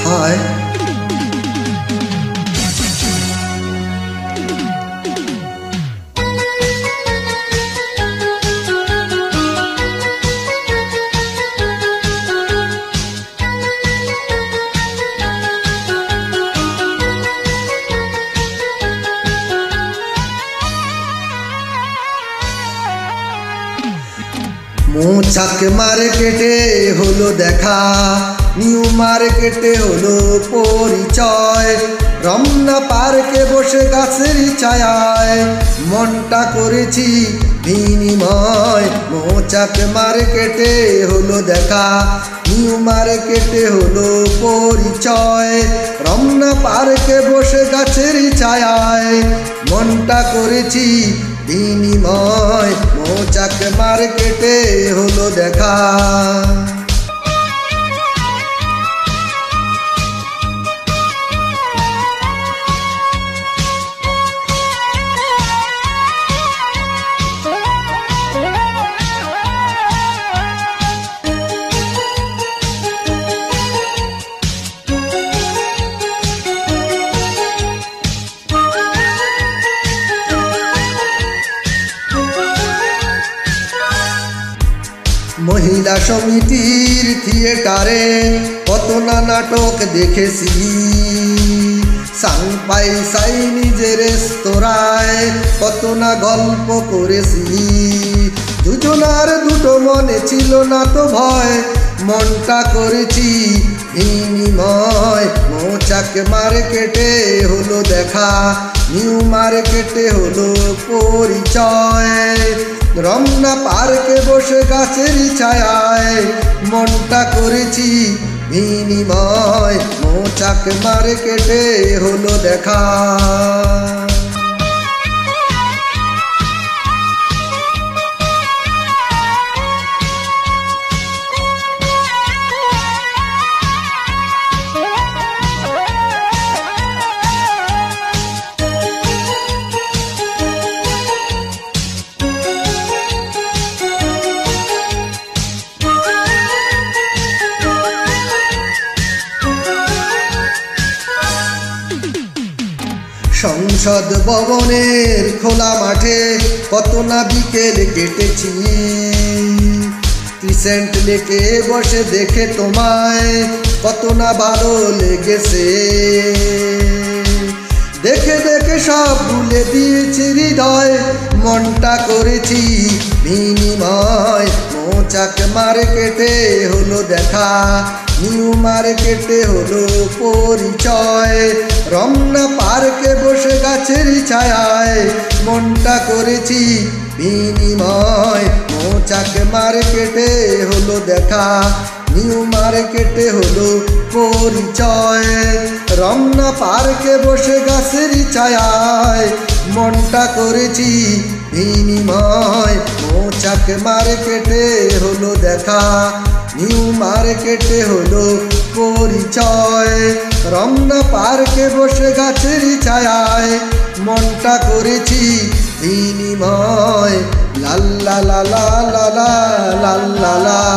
হায় মৌচাক মার্কেটে হলো দেখা, নিউ মার্কেটে হলো পরিচয়। রমনা পার্কে বসে গাছের ছায়ায় মনটা করেছি বিনিময়। মৌচাক মার্কেটে হলো দেখা, নিউ মার্কেটে হলো পরিচয়। রমনা পার্কে বসে গাছের ছায়ায় মনটা করেছি বিনিময়। মৌচাক মার্কেটে হলো দেখা। মহিলা সমিতির থিয়েটারে কত না নাটক দেখেছি। সাংপাই চাইনিজের রেস্তোরাঁয় কত না গল্প করেছি। দুজনার দুটো মনে ছিল না তো ভয়, মনটা করেছি বিনিময়। মৌচাক মার্কেটে হলো দেখা, নিউ মার্কেটে হলো পরিচয়। রমনা পার্কে বসে গাছের ছায়ায় মনটা করেছি বিনিময়। মৌচাক মার্কেটে হলো দেখা। সংসদ ভবনের খোলা মাঠে কত না বিকেল কেটেছি। ক্রিসেন্ট লেকে বসে দেখে তোমায় কত না ভালো লেগেছে। দেখে দেখে সব ভুলে দিয়েছি হৃদয়, মনটা করেছি বিনিময়। মৌচাক মার্কেটে হলো দেখা, নিউ মার্কেটে হলো পরিচয়। রমনা পার্কে বসে গাছের ছায়ায় মনটা করেছি বিনিময়। মৌচাক মার্কেটে হলো দেখা, নিউ মার্কেটে হলো পরিচয়। রমনা পার্কে বসে গাছের ছায়ায় মনটা করেছি বিনিময়। মৌচাক মার্কেটে হলো দেখা, নিউ মার্কেটে হলো পরিচয়। রমনা পার্কে বসে গাছের ছায়ায় মনটা করেছি বিনিময়। লাল্লা লালা লালা লাল্লা লা।